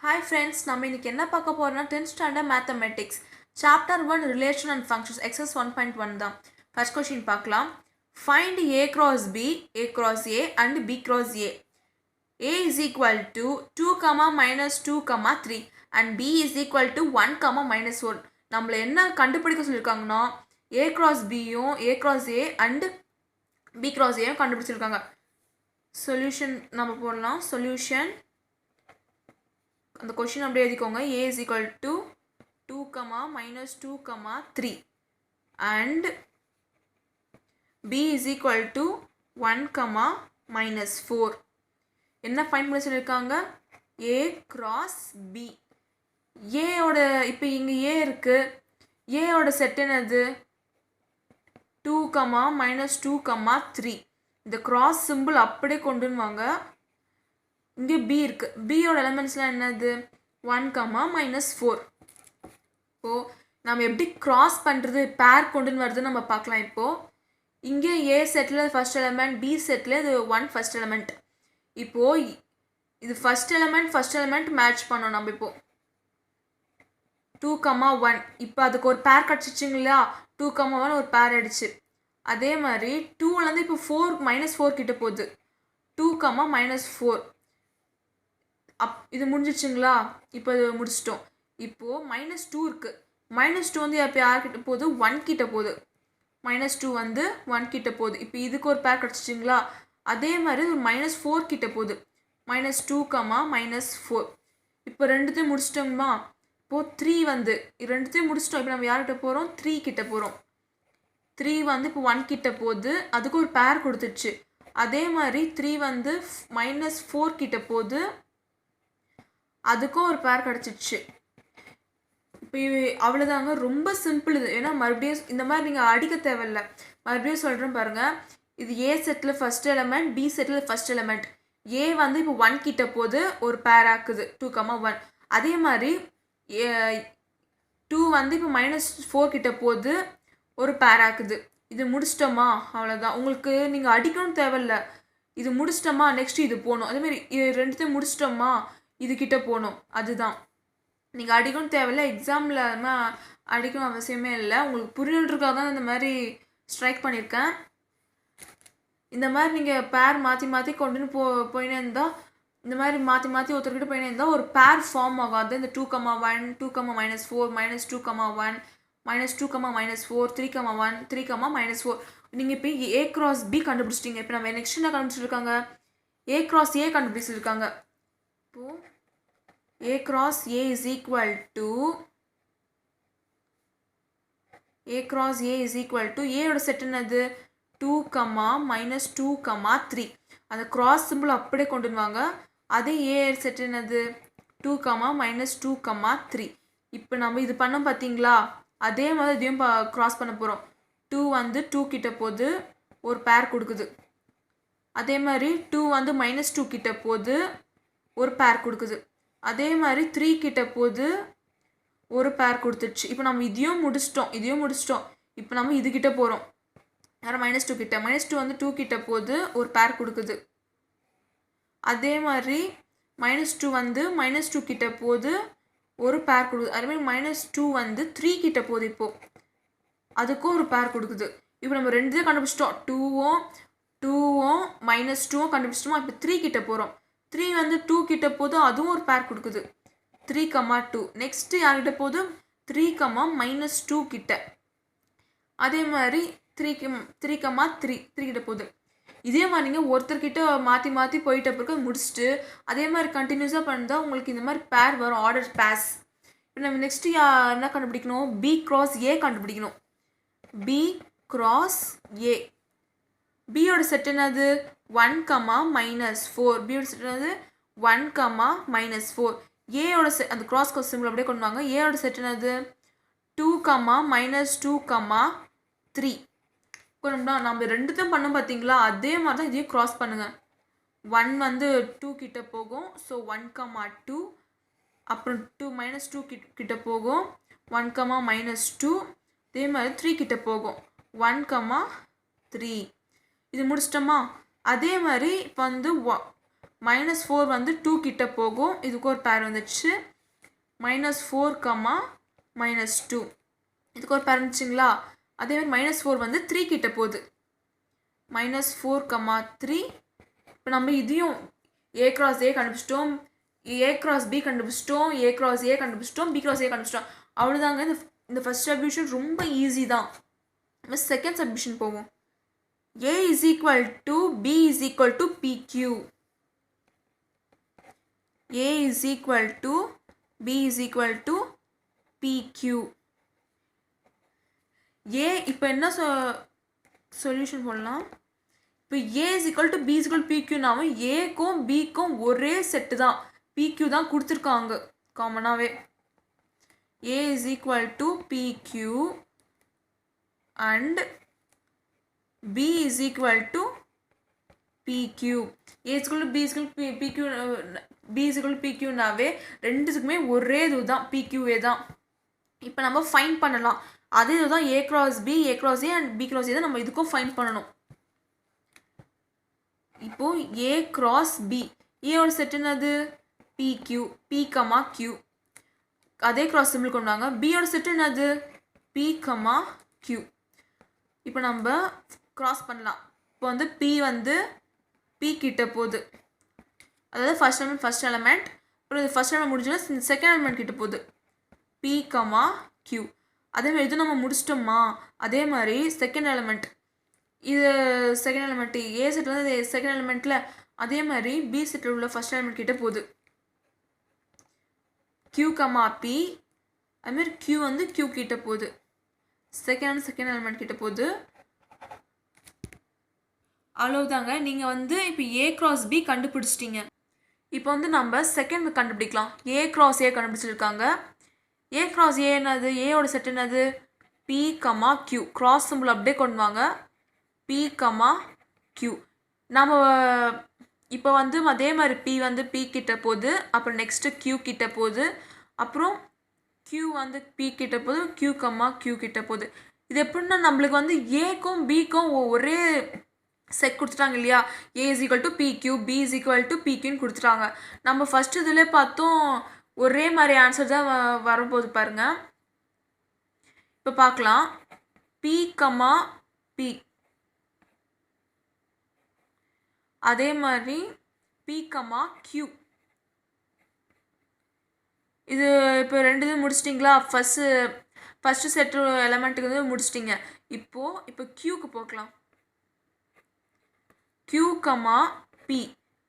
Hi friends, நம்ம இன்னைக்கு என்ன பார்க்க போறோம்னா 10th standard mathematics chapter 1 relation and functions exercise 1.1 தான். First question பார்க்கலாம். Find a cross b, a cross a and b cross a. A is equal to 2, minus 2, 3 and b is equal to 1, minus 1. நம்மள என்ன கண்டுபிடிக்க சொல்லிருக்காங்கன்னா a cross b யும் a cross a and b cross a யும் கண்டுபிடிச்சிருக்காங்க. Solution நம்ம போடலாம். Solution அந்த question அப்படியே எழுதிக்கோங்க. a is equal to 2, minus 2, 3 and b is equal to 1, minus 4. என்ன ஃபைண்ட் பண்ண சொல்லியிருக்காங்க? a cross b. a ஓட இப்போ இங்கே a இருக்கு. a ஓட செட் என்னது? 2, minus 2, 3. இந்த கிராஸ் சிம்பிள் அப்படியே கொண்டு வாங்க. இங்கே b இருக்கு. b ஓட எலிமெண்ட்ஸ்லாம் என்னது? 1, minus 4. இப்போ நம்ம எப்படி கிராஸ் பண்ணுறது, பேர் கொண்டுன்னு வருது நம்ம பார்க்கலாம். இப்போது இங்கே a settle first element, b settle இது 1 ஃபர்ஸ்ட் எலிமெண்ட். இப்போது இது ஃபர்ஸ்ட் எலிமெண்ட் மேட்ச் பண்ணோம் நம்ம. இப்போது 2, 1 இப்போ அதுக்கு ஒரு பேர் கிடச்சிச்சிங்களா? 2, 1 ஒரு பேர் ஆயிடுச்சு. அதே மாதிரி 2லேருந்து இப்போ 4 minus 4 கிட்ட போகுது. 2, minus 4 இது முடிஞ்சிச்சுங்களா? இப்போ இது முடிச்சிட்டோம். இப்போது minus 2 இருக்குது. minus 2 வந்து இப்போ யார்கிட்ட போகுது? 1 கிட்ட போகுது. minus 2 வந்து 1 கிட்ட போகுது. இப்போ இதுக்கு ஒரு பேர் கிடச்சிச்சிங்களா? அதே மாதிரி ஒரு minus 4 கிட்ட போகுது. minus 2, minus 4 இப்போ ரெண்டுத்தையும் முடிச்சிட்டோம்மா. இப்போது 3 வந்து ரெண்டுத்தையும் முடிச்சிட்டோம். இப்போ நம்ம யார்கிட்ட போகிறோம்? 3 கிட்ட போகிறோம். 3 வந்து இப்போ 1 கிட்ட போகுது. அதுக்கு ஒரு பேர் கொடுத்துச்சு. அதே மாதிரி 3 வந்து minus 4 கிட்ட போகுது. அதுக்கும் ஒரு பேர் கிடச்சிச்சு. இப்போ அவ்வளோதாங்க, ரொம்ப சிம்பிள் இது. ஏன்னா மறுபடியும் இந்த மாதிரி நீங்கள் அடிக்க தேவையில்லை. மறுபடியும் சொல்கிறேன் பாருங்கள். இது a settle first element, b settle first element. a வந்து இப்போ 1 கிட்ட போது ஒரு பேர் ஆக்குது 2, 1. அதே மாதிரி 2 வந்து இப்போ minus 4 கிட்ட போது ஒரு பேர் ஆக்குது. இது முடிச்சிட்டோமா? அவ்வளோதான். உங்களுக்கு நீங்கள் அடிக்கணும் தேவையில்லை. இது முடிச்சிட்டோமா, நெக்ஸ்ட் இது போகணும். அதேமாதிரி ரெண்டுத்தையும் முடிச்சிட்டோமா, இதுக்கிட்ட போகணும். அதுதான் நீங்கள் அடிக்கணும் தேவையில்லை. எக்ஸாமில் அடிக்கணும் அவசியமே இல்லை. உங்களுக்கு புரியணுன்றதுக்காக தான் இந்த மாதிரி ஸ்ட்ரைக் பண்ணியிருக்கேன். இந்த மாதிரி நீங்கள் பேர் மாற்றி கொண்டுன்னு போயினே இருந்தால், இந்த மாதிரி மாற்றி ஒருத்தர்கிட்ட போயினே இருந்தால் ஒரு பேர் ஃபார்ம் ஆகும். அது இந்த 2, 1, 2, minus 4, minus 2, 1, minus 2, minus 4, 3, 1, 3, minus 4. நீங்கள் இப்போ a cross b கண்டுபிடிச்சிட்டிங்க. இப்போ நம்ம நெக்ஸ்ட் என்ன கண்டுபிடிச்சிருக்காங்க? a cross a கண்டுபிடிச்சிருக்காங்க. இப்போது a cross a is equal to a ஓட செட் என்னது? 2, minus 2, 3. அந்த கிராஸ் சிம்பிள் அப்படியே கொண்டு வாங்க. அதே a செட் என்னது? 2, minus 2, 3. இப்போ நம்ம இது பண்ணோம் பார்த்தீங்களா? அதே மாதிரி இதையும் கிராஸ் பண்ண போகிறோம். 2 வந்து 2 கிட்ட போது ஒரு பேர் கொடுக்குது. அதே மாதிரி 2 வந்து minus 2 கிட்ட போது ஒரு பேர் கொடுக்குது. அதே மாதிரி 3 கிட்ட போது ஒரு பேர் கொடுத்துருச்சு. இப்போ நம்ம இதையும் முடிச்சிட்டோம். இப்போ நம்ம இதுகிட்ட போகிறோம். யாரும் minus 2 கிட்ட. minus 2 வந்து 2 கிட்ட போது ஒரு பேர் கொடுக்குது. அதே மாதிரி minus 2 வந்து minus 2 கிட்ட போது ஒரு பேர் கொடுக்குது. அதே மாதிரி minus 2 வந்து 3 கிட்ட போகுது. இப்போது அதுக்கும் ஒரு பேர் கொடுக்குது. இப்போ நம்ம ரெண்டுத்தையும் கண்டுபிடிச்சிட்டோம். 2வும் minus 2வும் கண்டுபிடிச்சிட்டோமா. இப்போ 3 கிட்ட போகிறோம். 3 வந்து 2 கிட்ட போது அதுவும் ஒரு பேர் கொடுக்குது. 3, 2. நெக்ஸ்ட்டு யார்கிட்ட போதும்? 3, minus 2 கிட்ட. அதே மாதிரி 3, 3 கிட்ட போகுது. இதே மாதிரி நீங்கள் ஒருத்தர்கிட்ட மாற்றி போயிட்ட பிறகு முடிச்சுட்டு அதே மாதிரி கண்டினியூஸாக பண்ணால் உங்களுக்கு இந்த மாதிரி பேர் வரும், ஆர்டர் பேஸ். இப்போ நம்ம நெக்ஸ்ட்டு என்ன கண்டுபிடிக்கணும்? b cross a கண்டுபிடிக்கணும். b cross a. b ஓட செட் என்னது? 1, minus 4. b ஓட செட் என்னது? 1, minus 4. a ஓட செட் அந்த கிராஸ் சிம்பிள் அப்படியே கொண்டு வாங்க. a ஓட செட் என்னது? 2, minus 2, 3. கொண்டுனா நம்ம ரெண்டுத்தையும் பண்ணோம் பார்த்தீங்களா? அதே மாதிரி தான் இதையும் கிராஸ் பண்ணுங்கள். 1 வந்து 2 கிட்ட போகும். ஸோ 1, 2. அப்புறம் 2 minus 2 கிட்ட போகும். 1, minus 2. அதே மாதிரி 3 கிட்ட போகும். 1, 3. இது முடிச்சிட்டோமா? அதே மாதிரி இப்போ வந்து -4 வந்து 2 கிட்ட போகும், இதுக்கு ஒரு பேர் வந்துச்சு. -4, -2 இதுக்கு ஒரு பேர் வந்துச்சுங்களா. அதே மாதிரி -4 வந்து 3 கிட்ட போகுது. -4, 3. இப்போ நம்ம இதையும் A cross A கண்டுபிடிச்சிட்டோம், A cross B கண்டுபிடிச்சிட்டோம், A cross A கண்டுபிடிச்சிட்டோம், B cross A கண்டுபிடிச்சிட்டோம். அவ்வளோதாங்க. இந்த ஃபர்ஸ்ட் சப்டிவிஷன் ரொம்ப ஈஸி தான். நம்ம செகண்ட் சப்டிவிஷன் போவோம். A is equal to B is equal to PQ. A is equal to B is equal to PQ. A இப்போ என்ன சொல்யூஷன் போடலாம். இப்போ A is equal to B is equal to PQனாவும் ஏக்கும் பிக்கும் ஒரே செட்டு தான், PQ தான் கொடுத்துருக்காங்க காமனாகவே. A is equal to PQ and B is equal to PQ. A is equal to B is equal to PQ, B is equal to PQனாவே ரெண்டுத்துக்குமே ஒரே இது தான், PQA தான். இப்போ நம்ம ஃபைண்ட் பண்ணலாம். அதே இதுதான் A cross B, A cross A and B cross A தான் நம்ம இதுக்கும் ஃபைண்ட் பண்ணணும். இப்போ A cross B, A ஓட செட் என்னது? PQ, P, Q. அதே கிராஸ் சிம்பிள் கொண்டு வாங்க. B ஓட செட் என்னது? P, Q. இப்போ நம்ம கிராஸ் பண்ணலாம். இப்போ வந்து P வந்து P கிட்ட போகுது, அதாவது ஃபர்ஸ்ட் எலமெண்ட். அப்புறம் இது ஃபர்ஸ்ட் எலமெண்ட் முடிஞ்சோன்னா செகண்ட் எலமெண்ட் கிட்ட போகுது, P, Q. அதே மாதிரி இது நம்ம முடிச்சிட்டோமா. அதே மாதிரி செகண்ட் எலமெண்ட், இது செகண்ட் எலமெண்ட் A செட் வந்து செகண்ட் எலமெண்ட்டில், அதே மாதிரி B செட்டில் உள்ள ஃபர்ஸ்ட் எலமெண்ட் கிட்ட போகுது, Q, P. அதுமாரி Q வந்து Q கிட்ட போகுது, செகண்ட் எலமெண்ட் கிட்ட போகுது. அவ்வளோதாங்க. நீங்கள் வந்து இப்போ A cross B கண்டுபிடிச்சிட்டிங்க. இப்போ வந்து நம்ம செகண்ட் கண்டுபிடிக்கலாம். A cross A கண்டுபிடிச்சிருக்காங்க. A cross A என்னது? ஏயோட செட் என்னது? P, Q. கிராஸ் சிம்பிள் அப்படியே கொண்டு வாங்க, P, Q. நம்ம இப்போ வந்து அதே மாதிரி P வந்து P கிட்ட போகுது, அப்புறம் நெக்ஸ்ட்டு Q கிட்ட போகுது, அப்புறம் Q வந்து P கிட்ட போகுது, Q, Q கிட்ட போகுது. இது எப்படின்னா நம்மளுக்கு வந்து ஏக்கும் பிக்கும் ஒரே செட் கொடுத்துட்டாங்க இல்லையா. A is equal to PQ, B is equal to PQன்னு கொடுத்துட்டாங்க. நம்ம ஃபஸ்ட்டு இதிலே பார்த்தோம் ஒரே மாதிரி ஆன்சர் தான் வரப்போகுது பாருங்க. இப்போ பார்க்கலாம். P, P. அதே மாதிரி P, Q. இது இப்போ ரெண்டு இது முடிச்சிட்டிங்களா. ஃபஸ்ட்டு செட்டு எலமெண்ட்டுக்கு வந்து முடிச்சிட்டிங்க. இப்போ Qக்கு போகலாம். Q, P.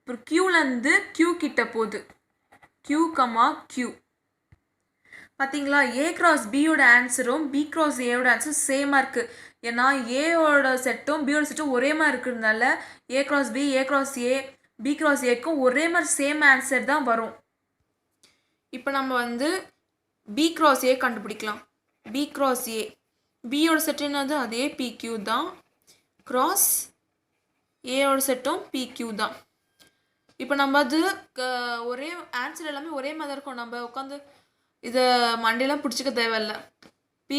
இப்போ Qலேருந்து Q கிட்ட போகுது, Q, Q. பார்த்தீங்களா, A cross Bயோட ஆன்சரும் B cross Aயோட ஆன்சரும் சேமாக இருக்குது. ஏன்னா ஏயோட செட்டும் பியோட செட்டும் ஒரே மாதிரி இருக்கிறதுனால A cross B, A cross A, B cross Aக்கும் ஒரே மாதிரி சேம் ஆன்சர் தான் வரும். இப்போ நம்ம வந்து B cross A கண்டுபிடிக்கலாம். B cross A, பியோட செட் என்னது? அதே PQ தான். cross ஏயோட செட்டும் PQ தான். இப்போ நம்ம அது ஒரே ஆன்சர் எல்லாமே ஒரே மாதிரி தான் இருக்கும். நம்ம உட்காந்து இதை மண்டையெல்லாம் பிடிச்சிக்க தேவையில்லை. P,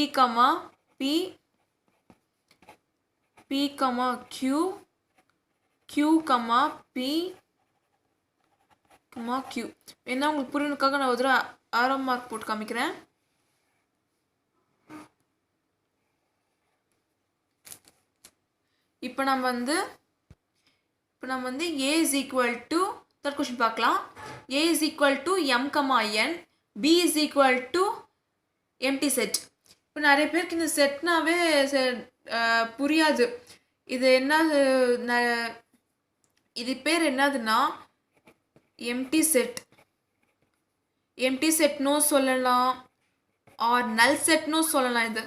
P, P, Q, Q, P, Q. என்ன உங்களுக்கு புரியணுக்காக நான் ஒரு ஆரோ மார்க் போட்டு காமிக்கிறேன். இப்போ நம்ம வந்து A is equal to third question பார்க்கலாம். A is equal to M, N, B is equal to empty set. இப்போ நிறைய பேருக்கு இந்த செட்னாவே புரியாது. இது என்ன, இது பேர் என்னதுன்னா empty set. empty setனு சொல்லலாம், ஆர் null setனு சொல்லலாம். இது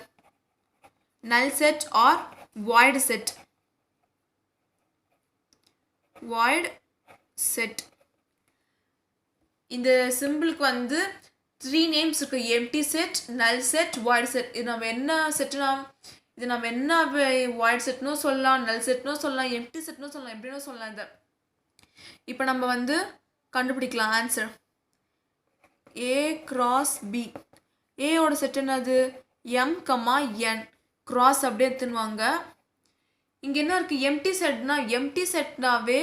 null set or void set. void set. இந்த சிம்பிளுக்கு வந்து 3 நேம்ஸ் இருக்கு. empty set, null set, void set. இது நம்ம என்ன செட்னா, இது நம்ம என்ன void setனு சொல்லலாம், null setனு சொல்லலாம், empty setனு சொல்லலாம், எப்படின்னு சொல்லலாம். இதை இப்போ நம்ம வந்து கண்டுபிடிக்கலாம் ஆன்சர். A cross B. ஏயோட செட் என்னது? M, N. cross அப்படியே எடுத்துன்னு வாங்க. இங்கே என்ன இருக்குது? எம்டி செட்னாவே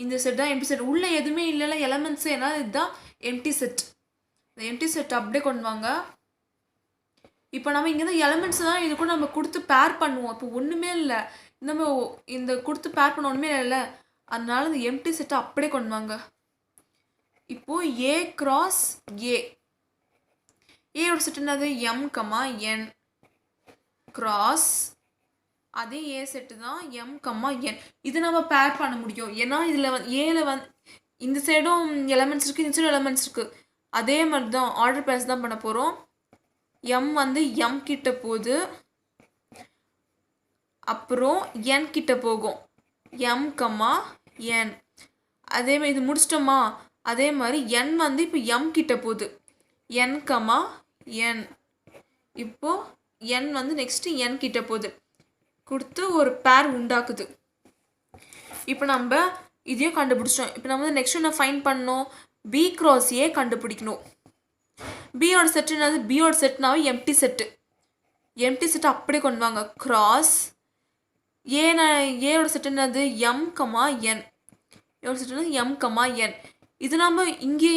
இந்த செட் தான் எம்டி செட். உள்ளே எதுவுமே இல்லைல்ல எலமெண்ட்ஸு, ஏன்னா இதுதான் எம்டி செட். இந்த எம்டி செட் அப்படியே கொண்டு வாங்க. இப்போ நம்ம இங்கே தான் எலமெண்ட்ஸ் தான் இது கூட நம்ம கொடுத்து பேர் பண்ணுவோம். இப்போ ஒன்றுமே இல்லை, நம்ம இந்த கொடுத்து பேர் பண்ண ஒன்றுமே இல்லை, அதனால இந்த எம்டி செட்டை அப்படியே கொண்டு வாங்க. இப்போது ஏ கிராஸ் ஏ, ஏயோட செட் என்னது எம் கமா என் கிராஸ் அதே ஏ செட்டு தான் எம் கமா என். இது நம்ம பேர் பண்ண முடியும், ஏன்னா இதில் ஏல இந்த சைடும் எலமெண்ட்ஸ் இருக்குது, இந்த சைடும் எலமெண்ட்ஸ் இருக்குது. அதே மாதிரி தான் ஆர்டர் பேஸ் தான் பண்ண போகிறோம். எம் எம் கிட்ட போகுது, அப்புறம் என் கிட்ட போகும் எம் கமா என். அதே மாதிரி இது முடிச்சிட்டோமா, அதே மாதிரி என் இப்போ எம் கிட்ட போகுது என் கமா என். இப்போது என் நெக்ஸ்ட்டு என் கிட்ட போகுது, கொடுத்து ஒரு பேர் உண்டாக்குது. இப்போ நம்ம இதையும் கண்டுபிடிச்சோம். இப்போ நம்ம நெக்ஸ்ட் என்ன ஃபைண்ட் பண்ணோம், பி கிராஸ் ஏ கண்டுபிடிக்கணும். பியோட செட் என்னது, பியோட செட்னாவே எம்டி செட்டு. எம்டி செட்டு அப்படியே கொண்டு வாங்க. கிராஸ் ஏயோட செட் என்னது எம் கமா என். ஏயோட செட் என்னது எம் கமா என். இது நம்ம இங்கே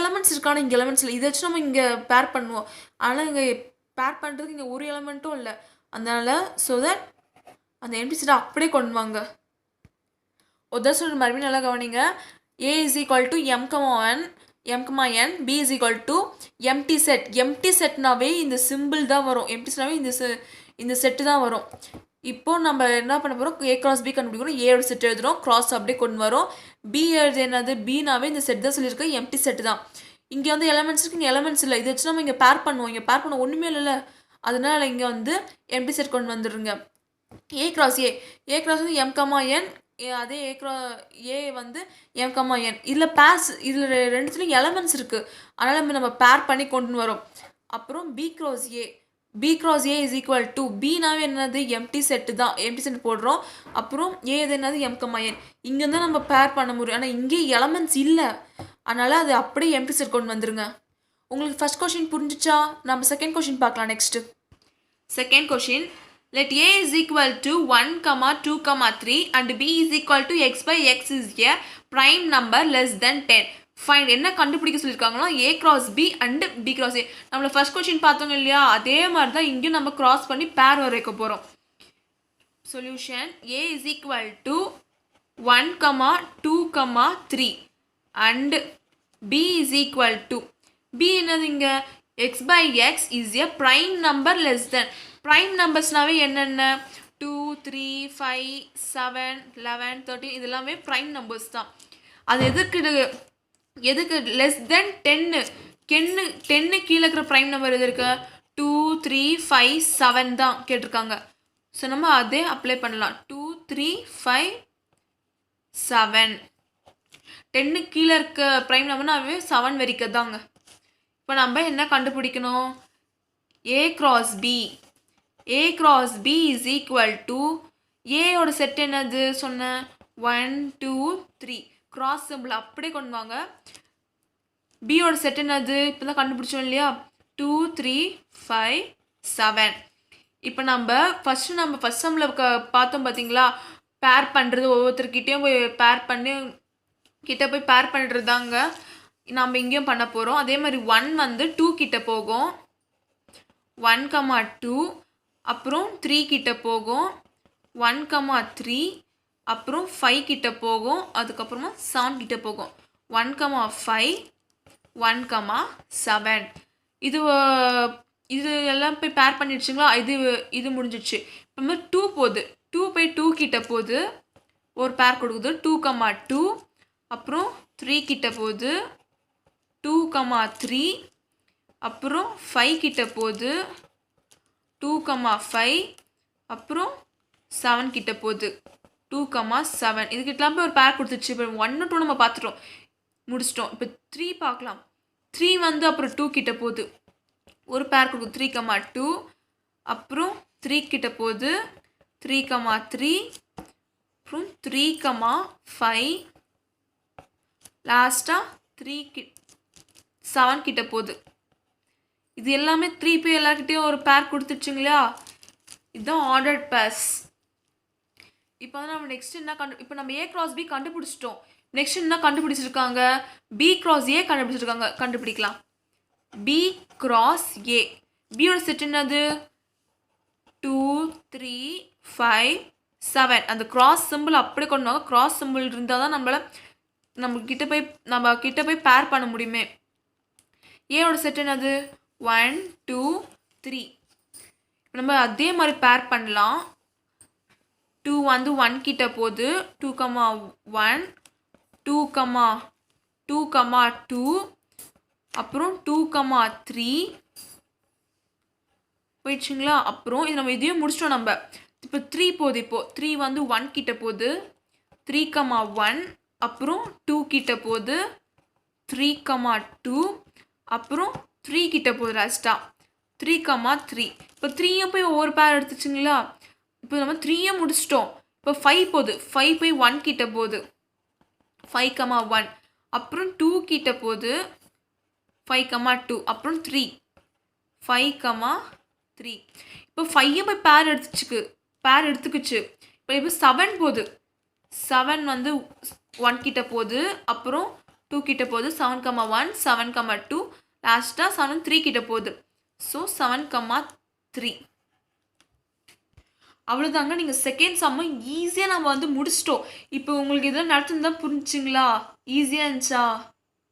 எலமெண்ட்ஸ் இருக்கான, இங்கே எலமெண்ட்ஸ் இல்லை, இதை வச்சு நம்ம இங்கே பேர் பண்ணுவோம். ஆனால் இங்கே பேர் பண்ணுறதுக்கு இங்கே ஒரு எலமெண்ட்டும் இல்லை, அதனால் ஸோ தட் அந்த எம்டி செட்டை அப்படியே கொண்டு வாங்க. உதர் சொல்கிற மறுபடியும் நல்லா கவனிங்க. A is equal to M comma N, B is equal to empty set. Empty செட்னாவே இந்த சிம்பிள் தான் வரும், எம்டி செட்னாவே இந்த செட்டு தான் வரும். இப்போது நம்ம என்ன பண்ண போகிறோம், ஏ கிராஸ் பி கண்டுபிடிக்கிறோம். ஏயோட செட் எழுதுகிறோம், கிராஸ் அப்படியே கொண்டு வரோம். பி எழுது என்னது, பினாவே இந்த செட் தான் சொல்லியிருக்கு, எம்டி செட்டு தான். இங்கே எலமெண்ட்ஸ் இருக்குது, இங்கே எலமெண்ட்ஸ் இல்லை, இதை வச்சு நம்ம இங்கே பேர் பண்ணுவோம். இங்கே பேர் பண்ண ஒன்றுமே இல்லைல்ல, அதனால் இங்கே எம்டி செட் கொண்டு வந்துடுங்க. A cross A cross M comma N, அதே ஏ எம் கமா என். இதில் பேர்ஸ், இதில் ரெண்டுத்துலையும் எலமெண்ட்ஸ் இருக்குது, அதனால் நம்ம பேர் பண்ணி கொண்டு வரோம். அப்புறம் B cross A is equal to, பினாவே என்னது எம்டி செட்டு தான், எம்டி செட் போடுறோம். அப்புறம் ஏ இது என்னது எம் கமா என். இங்கே தான் நம்ம பேர் பண்ண முடியும், ஆனால் இங்கே எலமெண்ட்ஸ் இல்லை, அதனால் அது அப்படியே எம்டி செட் கொண்டு வந்துருங்க. உங்களுக்கு ஃபர்ஸ்ட் கொஷின் புரிஞ்சிச்சா? நம்ம செகண்ட் கொஷின் பார்க்கலாம். Next second question, let a is equal to 1, 2, 3 and b is equal to x by x is a prime number less than 10. Find என்ன கண்டுபிடிக்க சொல்லியிருக்காங்கன்னா a cross b and b cross a. நம்மள first question பார்த்தோங்க இல்லையா, அதே மாதிரி தான் இங்கேயும் நம்ம கிராஸ் பண்ணி பேர் வரைக்க போகிறோம். Solution, a is equal to 1, 2, 3 and b is equal to, b என்னது இங்கே x by x is a prime number less than. Prime நம்பர்ஸ்னாவே என்னென்ன 2, 3, 5, 7, 11, 13 இதெல்லாமே ப்ரைம் நம்பர்ஸ் தான். அது எதுக்கு லெஸ் தென் 10 கீழே இருக்கிற ப்ரைம் நம்பர் எது இருக்கு, 2, 3, 5, 7 தான் கேட்டிருக்காங்க. ஸோ நம்ம அதே அப்ளை பண்ணலாம். 2, 3, 5, 7 10 கீழே இருக்க ப்ரைம் நம்பர்னாவே 7 வரைக்கும் தாங்க. இப்போ நம்ம என்ன கண்டுபிடிக்கணும், a cross b is equal to, ஏயோட செட் என்னது சொன்ன 1, 2, 3 கிராஸ் சிம்பிள் அப்படியே கொண்டு வாங்க. பியோட செட் என்னது இப்போ தான் கண்டுபிடிச்சோம் இல்லையா, 2, 3, 5, 7. இப்போ நம்ம ஃபஸ்ட் சம்மில் பார்த்தோம் பார்த்தீங்களா, பேர் பண்ணுறது, ஒவ்வொருத்தர்கிட்டையும் போய் பேர் பண்ணுறது தாங்க நம்ம இங்கேயும் பண்ண போகிறோம். அதே மாதிரி 1 2 கிட்ட போகும், 1, 2 அப்புறம் 3 கிட்ட போகும், 1, 3 அப்புறம் 5 கிட்ட போகும், அதுக்கப்புறமா 7 கிட்ட போகும். 1, 5 1, 7 இது எல்லாம் போய் பேர் பண்ணிடுச்சுங்களா, இது முடிஞ்சிடுச்சு. இப்போ 2 போகுது, 2 போய் 2 கிட்ட போகுது, ஒரு பேர் கொடுக்குது 2, 2 அப்புறம் 3 கிட்ட போகுது, 2, 3 அப்புறம் 5 கிட்ட போகுது, 2, 5 அப்புறம் 7 கிட்ட போகுது, 2, 7 இதுக்கிட்டலாம் போய் ஒரு பேர் கொடுத்துச்சு. இப்போ 1, 2 நம்ம பார்த்துட்டோம், முடிச்சிட்டோம். இப்போ 3 பார்க்கலாம். 3 அப்புறம் 2 கிட்ட போகுது, ஒரு பேர் கொடுக்குது 3, 2 அப்புறம் 3 கிட்ட போகுது, 3, 3 அப்புறம் 3, 5 லாஸ்ட்டாக 7 கிட்ட போகுது. இது எல்லாமே 3 போய் எல்லாருக்கிட்டையும் ஒரு பேர் கொடுத்துச்சுங்களா, இதுதான் ஆர்டர்ட் பேர்ஸ். இப்போ நம்ம நெக்ஸ்ட் என்ன இப்போ நம்ம a cross b கண்டுபிடிச்சிட்டோம். நெக்ஸ்ட் என்ன கண்டுபிடிச்சிருக்காங்க, பி கிராஸ் ஏ கண்டுபிடிச்சிருக்காங்க. கண்டுபிடிக்கலாம். பி கிராஸ் ஏ, பியோட செட் என்னது 2 3 5 7. அந்த கிராஸ் சிம்பிள் அப்படியே கொண்டு வாங்க. கிராஸ் சிம்பிள் இருந்தால் தான் நம்ம கிட்ட போய் பேர் பண்ண முடியுமே. ஏயோட செட் என்னது 1 2 3. நம்ம அதே மாதிரி பேர் பண்ணலாம். 2 வந்து 1 கிட்ட போகுது, 2 1 2 2 2 அப்புறம் 2 3 போயிடுச்சுங்களா. அப்புறம் இது நம்ம இதையும் முடிச்சிட்டோம். நம்ம இப்போ 3 போகுது. இப்போ 3 வந்து 1 கிட்ட போகுது, 3 1 அப்புறம் 2 கிட்ட போகுது, 3 2 அப்புறம் 3 கிட்ட போகுது லாஸ்ட்டாக 3 3. இப்போ 3யும் போய் ஒவ்வொரு பேர் எடுத்துச்சுங்களா. இப்போ நம்ம 3யும் முடிச்சிட்டோம். இப்போ 5 போகுது, 5 போய் 1 கிட்ட போகுது, 5 1 அப்புறம் 2 கிட்ட போகுது, 5 2 அப்புறம் 3 5 3. இப்போ 5யும் போய் பேர் எடுத்துக்குச்சு. இப்போ 7 போகுது, 7 வந்து 1 கிட்ட போகுது, அப்புறம் 2 கிட்ட போகுது, 7 1 7 2 லாஸ்ட்டாக 7 3 கிட்ட போகுது. ஸோ 7 3. அவ்வளோதாங்க. நீங்கள் செகண்ட் சம்மை ஈஸியாக நம்ம வந்து முடிச்சிட்டோம். இப்போ உங்களுக்கு இதெல்லாம் நடத்துன்னு தான் புரிஞ்சுங்களா? ஈஸியாக இருந்துச்சா?